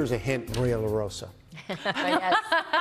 Here's a hint, Maria LaRosa. Yes.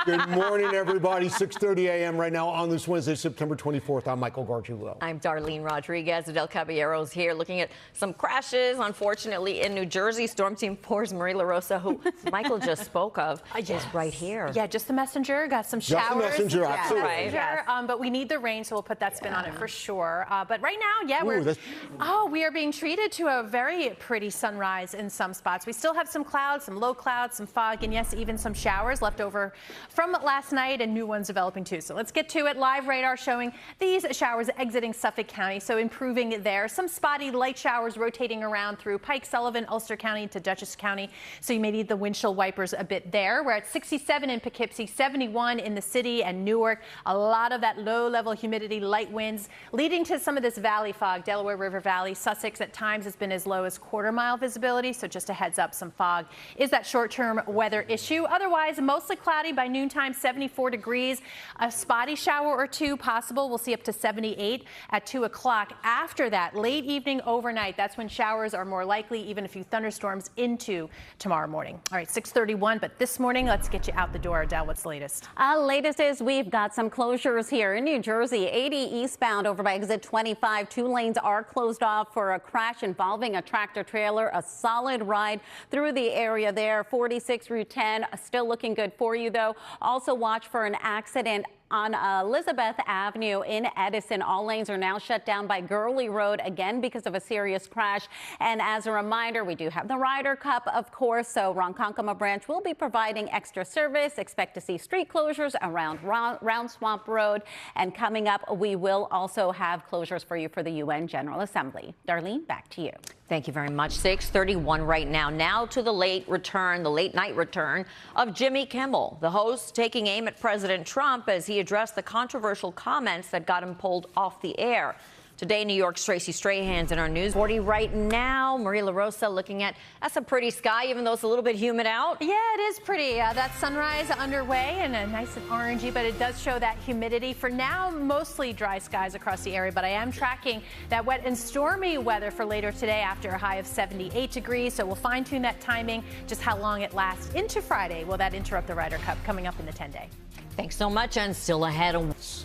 Good morning, everybody. 6:30 a.m. right now on this Wednesday, September 24th. I'm Michael Gargiulo. I'm Darlene Rodriguez. Adelle Caballero is here looking at some crashes, unfortunately, in New Jersey. Storm Team 4's Maria LaRosa, who Michael just spoke of, is right here. Yeah, just the messenger. Got some showers. Just the messenger, absolutely. Right. Yes. But we need the rain, so we'll put that spin on it for sure. But right now, we are being treated to a very pretty sunrise in some spots. We still have some clouds, some low clouds, some fog, and yes, even some showers left over from last night and new ones developing too. So let's get to it. Live radar showing these showers exiting Suffolk County, so improving there. Some spotty light showers rotating around through Pike, Sullivan, Ulster County to Dutchess County, so you may need the windshield wipers a bit there. We're at 67 in Poughkeepsie, 71 in the city and Newark. A lot of that low-level humidity, light winds leading to some of this valley fog. Delaware River Valley, Sussex at times has been as low as quarter-mile visibility, so just a heads up, some fog is that short-term weather issue. Otherwise, mostly cloudy by noontime, 74 degrees. A spotty shower or two possible. We'll see up to 78 at 2 o'clock. After that, late evening, overnight, that's when showers are more likely, even a few thunderstorms into tomorrow morning. All right, 6:31, but this morning, let's get you out the door. Adele, what's the latest? Latest is we've got some closures here in New Jersey. 80 eastbound over by exit 25. Two lanes are closed off for a crash involving a tractor trailer. A solid ride through the area there. 46 Route 10 still looking good for you, though. Also watch for an accident on Elizabeth Avenue in Edison. All lanes are now shut down by Gurley Road, again because of a serious crash. And as a reminder, we do have the Ryder Cup, of course, so Ronkonkoma branch will be providing extra service. Expect to see street closures around Round Swamp Road. And coming up, we will also have closures for you for the UN General Assembly. Darlene, back to you. Thank you very much. 6:31 right now. Now to the late night return of Jimmy Kimmel, the host taking aim at President Trump as he addressed the controversial comments that got him pulled off the air. Today, New York's Tracy Strahan's in our news. 40 right now. Maria LaRosa looking at, that's a pretty sky, even though it's a little bit humid out. Yeah, it is pretty. That sunrise underway and nice and orangey, but it does show that humidity. For now, mostly dry skies across the area, but I am tracking that wet and stormy weather for later today after a high of 78 degrees. So we'll fine tune that timing, just how long it lasts into Friday. Will that interrupt the Ryder Cup coming up in the 10-day? Thanks so much, and still ahead.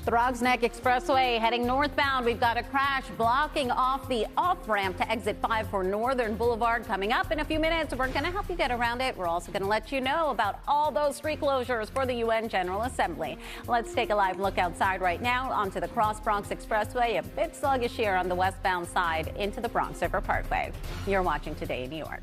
Throgs Neck Expressway heading northbound. We've got a crash blocking off the off-ramp to exit 5 for Northern Boulevard. Coming up in a few minutes, we're going to help you get around it. We're also going to let you know about all those street closures for the UN General Assembly. Let's take a live look outside right now onto the Cross Bronx Expressway. A bit sluggish here on the westbound side into the Bronx River Parkway. You're watching Today in New York.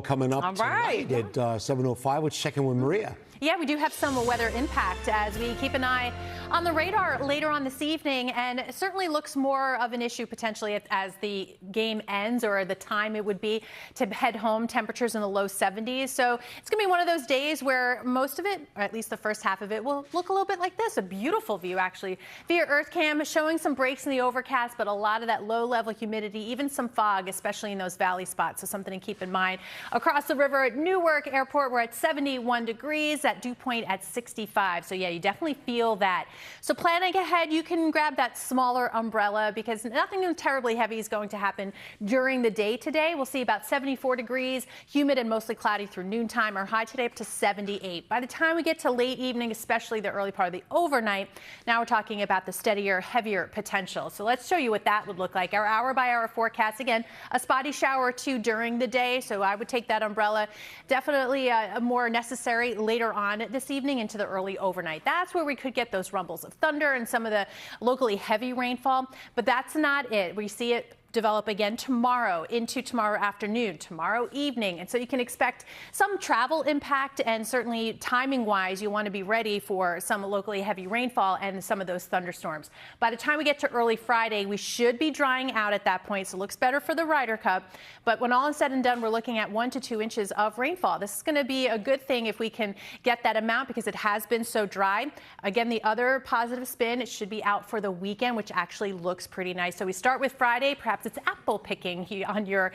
Coming up all right. tonight at 7:05. Let's check in with Maria. Yeah, we do have some weather impact as we keep an eye on the radar later on this evening, and it certainly looks more of an issue potentially as the game ends or the time it would be to head home. Temperatures in the low 70s. So it's going to be one of those days where most of it, or at least the first half of it, will look a little bit like this. A beautiful view, actually, via EarthCam, showing some breaks in the overcast, but a lot of that low-level humidity, even some fog, especially in those valley spots. So something to keep in mind. Across the river at Newark Airport, we're at 71 degrees. At Dew Point at 65. So yeah, you definitely feel that. So planning ahead, you can grab that smaller umbrella because nothing terribly heavy is going to happen during the day today. We'll see about 74 degrees, humid and mostly cloudy through noontime. Our high today up to 78. By the time we get to late evening, especially the early part of the overnight, now we're talking about the steadier, heavier potential. So let's show you what that would look like. Our hour-by-hour forecast, again, a spotty shower or two during the day. So I would take that umbrella. Definitely more necessary later on this evening into the early overnight. That's where we could get those rumbles of thunder and some of the locally heavy rainfall, but that's not it. We see it develop again tomorrow into tomorrow afternoon, tomorrow evening. And so you can expect some travel impact, and certainly timing wise, you want to be ready for some locally heavy rainfall and some of those thunderstorms. By the time we get to early Friday, we should be drying out at that point. So it looks better for the Ryder Cup. But when all is said and done, we're looking at 1 to 2 inches of rainfall. This is going to be a good thing if we can get that amount because it has been so dry. Again, the other positive spin, it should be out for the weekend, which actually looks pretty nice. So we start with Friday, perhaps perhaps it's apple picking on your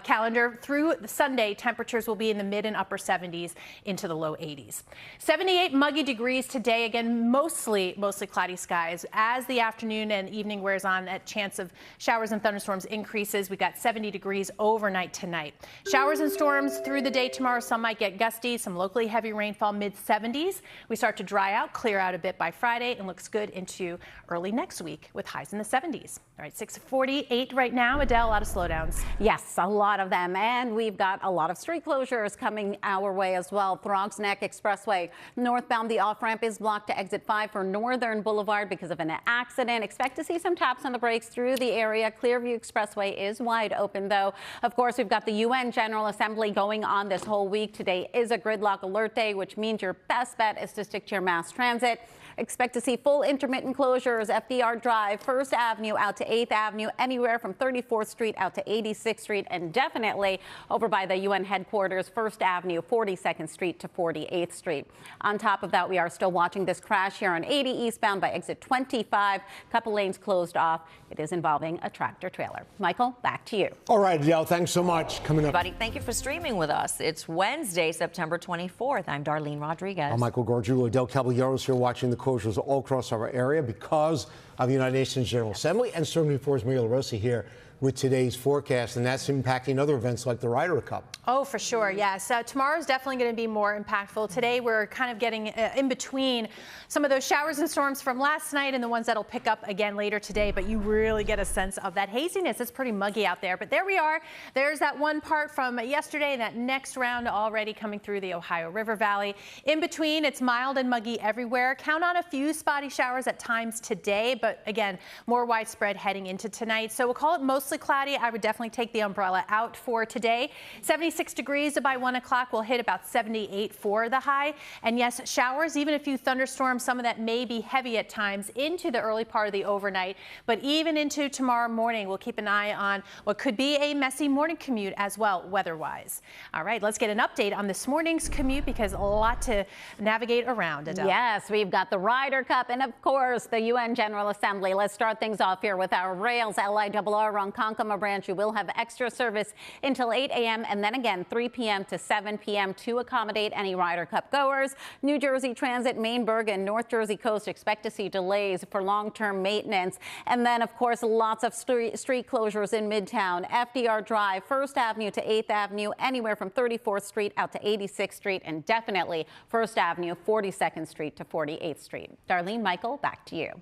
calendar. Through the Sunday, temperatures will be in the mid and upper 70s into the low 80s. 78 muggy degrees today. Again, mostly cloudy skies. As the afternoon and evening wears on, that chance of showers and thunderstorms increases. We got 70 degrees overnight tonight. Showers and storms through the day tomorrow. Some might get gusty, some locally heavy rainfall, mid 70s. We start to dry out, clear out a bit by Friday, and looks good into early next week with highs in the 70s. All right, 6:48 right now. Adele, a lot of slowdowns. Yes, a lot of them. And we've got a lot of street closures coming our way as well. Throgs Neck Expressway northbound, the off-ramp is blocked to exit 5 for Northern Boulevard because of an accident. Expect to see some taps on the brakes through the area. Clearview Expressway is wide open, though. Of course, we've got the UN General Assembly going on this whole week. Today is a gridlock alert day, which means your best bet is to stick to your mass transit. Expect to see full intermittent closures. FDR Drive, 1st Avenue out to 8th Avenue, anywhere from 34th Street out to 86th Street, and definitely over by the UN headquarters, 1st Avenue, 42nd Street to 48th Street. On top of that, we are still watching this crash here on 80 eastbound by exit 25. Couple lanes closed off. It is involving a tractor trailer. Michael, back to you. All right, Adele, thanks so much. Coming up. Everybody, thank you for streaming with us. It's Wednesday, September 24th. I'm Darlene Rodriguez. I'm Michael Gargiulo. Adelle Caballero is here watching the closures all across our area because of the United Nations General Assembly, and 74's Maria LaRosa here with today's forecast, and that's impacting other events like the Ryder Cup. Oh, for sure, yes. Tomorrow's definitely going to be more impactful. Today, we're kind of getting in between some of those showers and storms from last night and the ones that'll pick up again later today, but you really get a sense of that haziness. It's pretty muggy out there, but there we are. There's that one part from yesterday, and that next round already coming through the Ohio River Valley. In between, it's mild and muggy everywhere. Count on a few spotty showers at times today, but again, more widespread heading into tonight. So we'll call it mostly cloudy. I would definitely take the umbrella out for today. 76 degrees by 1 o'clock. We'll hit about 78 for the high. And yes, showers, even a few thunderstorms, some of that may be heavy at times into the early part of the overnight. But even into tomorrow morning, we'll keep an eye on what could be a messy morning commute as well, weather-wise. All right, let's get an update on this morning's commute because a lot to navigate around, Adele. Yes, we've got the Ryder Cup and, of course, the UN General Assembly. Let's start things off here with our rails. LIRR Ronkonkoma branch, you will have extra service until 8 a.m. and then again 3 p.m. to 7 p.m. to accommodate any Ryder Cup goers. New Jersey Transit, Mainburg and North Jersey Coast expect to see delays for long-term maintenance. And then, of course, lots of street closures in Midtown. FDR Drive, 1st Avenue to 8th Avenue, anywhere from 34th Street out to 86th Street, and definitely 1st Avenue, 42nd Street to 48th Street. Darlene, Michael, back to you.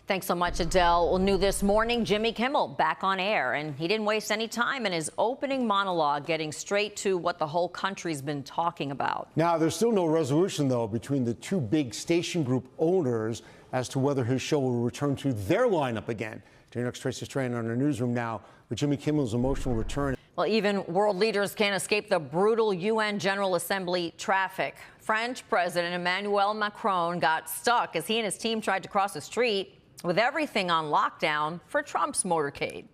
Thanks so much, Adele. Well, new this morning, Jimmy Kimmel back on air, and he didn't waste any time in his opening monologue, getting straight to what the whole country's been talking about. Now, there's still no resolution, though, between the two big station group owners as to whether his show will return to their lineup again. Next, Tracy Strand on our newsroom now with Jimmy Kimmel's emotional return. Well, even world leaders can't escape the brutal UN General Assembly traffic. French President Emmanuel Macron got stuck as he and his team tried to cross the street with everything on lockdown for Trump's motorcade.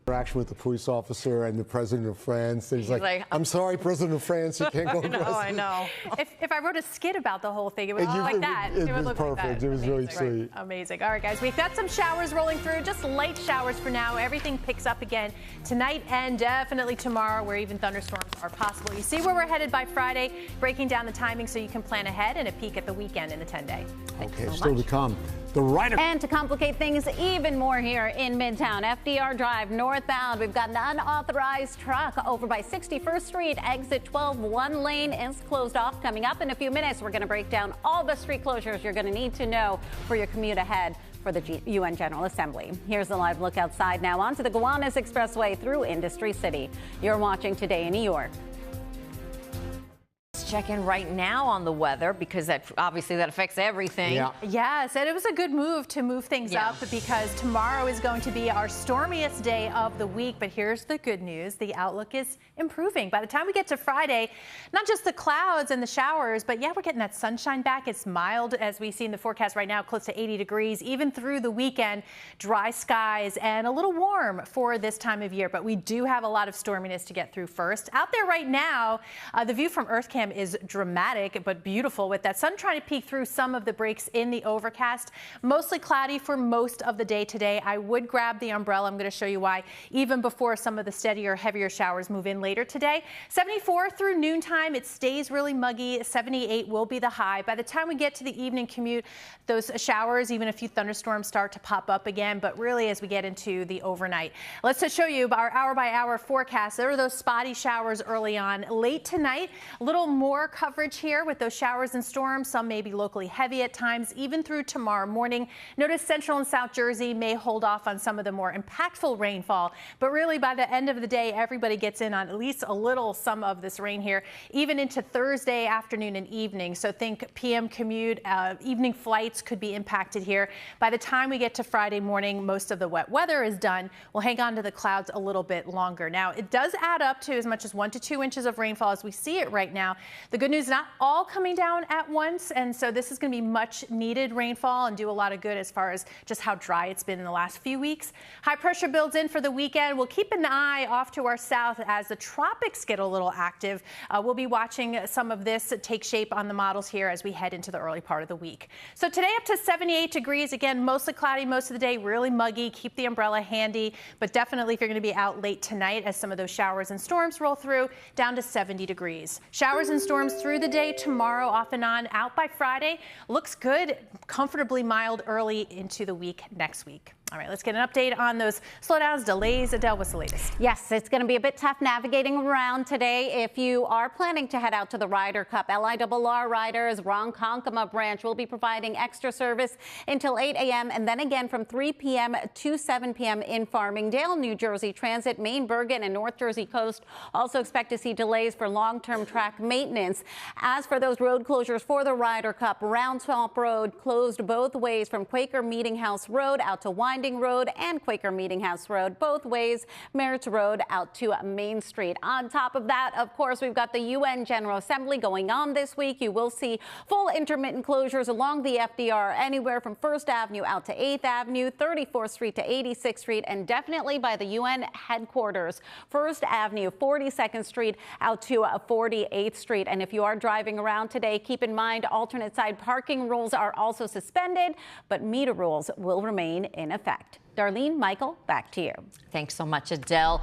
Interaction with the police officer and the president of France. He's like, I'm sorry, President of France, you can't go across. I know. If I wrote a skit about the whole thing, it would look like that. It would look perfect. Like that. It was really sweet. Amazing. All right, guys, we've got some showers rolling through, just light showers for now. Everything picks up again tonight and definitely tomorrow, where even thunderstorms are possible. You see where we're headed by Friday, breaking down the timing so you can plan ahead and a peek at the weekend in the 10-day. Okay, still to come. The Ryder. And to complicate things even more here in Midtown, FDR Drive northbound, we've got an unauthorized truck over by 61st Street, exit 12. One lane is closed off. Coming up in a few minutes, we're going to break down all the street closures you're going to need to know for your commute ahead for the UN General Assembly. Here's a live look outside now onto the Gowanus Expressway through Industry City. You're watching Today in New York. Check in right now on the weather because that affects everything. Yeah. Yes, and it was a good move to move things up because tomorrow is going to be our stormiest day of the week. But here's the good news. The outlook is improving. By the time we get to Friday, not just the clouds and the showers, but we're getting that sunshine back. It's mild, as we see in the forecast right now, close to 80 degrees. Even through the weekend, dry skies and a little warm for this time of year. But we do have a lot of storminess to get through first. Out there right now, the view from Earth Cam is dramatic but beautiful, with that sun trying to peek through some of the breaks in the overcast. Mostly cloudy for most of the day today. I would grab the umbrella. I'm going to show you why, even before some of the steadier, heavier showers move in later today. 74 through noontime, it stays really muggy. 78 will be the high. By the time we get to the evening commute, those showers, even a few thunderstorms, start to pop up again. But really, as we get into the overnight, let's just show you our hour-by-hour forecast. There are those spotty showers early on. Late tonight, a little more coverage here with those showers and storms. Some may be locally heavy at times, even through tomorrow morning. Notice Central and South Jersey may hold off on some of the more impactful rainfall, but really by the end of the day, everybody gets in on at least a little some of this rain here, even into Thursday afternoon and evening. So think PM commute, evening flights could be impacted here. By the time we get to Friday morning, most of the wet weather is done. We'll hang on to the clouds a little bit longer. Now, it does add up to as much as 1 to 2 inches of rainfall as we see it right now. The good news, not all coming down at once, and so this is going to be much needed rainfall and do a lot of good as far as just how dry it's been in the last few weeks. High pressure builds in for the weekend. We'll keep an eye off to our south as the tropics get a little active. We'll be watching some of this take shape on the models here as we head into the early part of the week. So today up to 78 degrees. Again, mostly cloudy most of the day, really muggy. Keep the umbrella handy, but definitely if you're going to be out late tonight as some of those showers and storms roll through, down to 70 degrees. Showers and storms through the day tomorrow, off and on. Out by Friday, looks good, comfortably mild early into the week next week. All right, let's get an update on those slowdowns, delays. Adele, what's the latest? Yes, it's going to be a bit tough navigating around today. If you are planning to head out to the Ryder Cup, LIRR Riders Ronkonkoma branch will be providing extra service until 8 a.m. and then again from 3 p.m. to 7 p.m. in Farmingdale, New Jersey. Transit, Maine, Bergen, and North Jersey coast also expect to see delays for long-term track maintenance. As for those road closures for the Ryder Cup, Round Swamp Road closed both ways from Quaker Meeting House Road out to Winding Road and Quaker Meeting House Road, both ways, Merritt Road out to Main Street. On top of that, of course, we've got the UN General Assembly going on this week. You will see full intermittent closures along the FDR anywhere from 1st Avenue out to 8th Avenue, 34th Street to 86th Street, and definitely by the UN headquarters, 1st Avenue, 42nd Street out to 48th Street. And if you are driving around today, keep in mind alternate side parking rules are also suspended, but meter rules will remain in effect. Darlene, Michael, back to you. Thanks so much, Adele.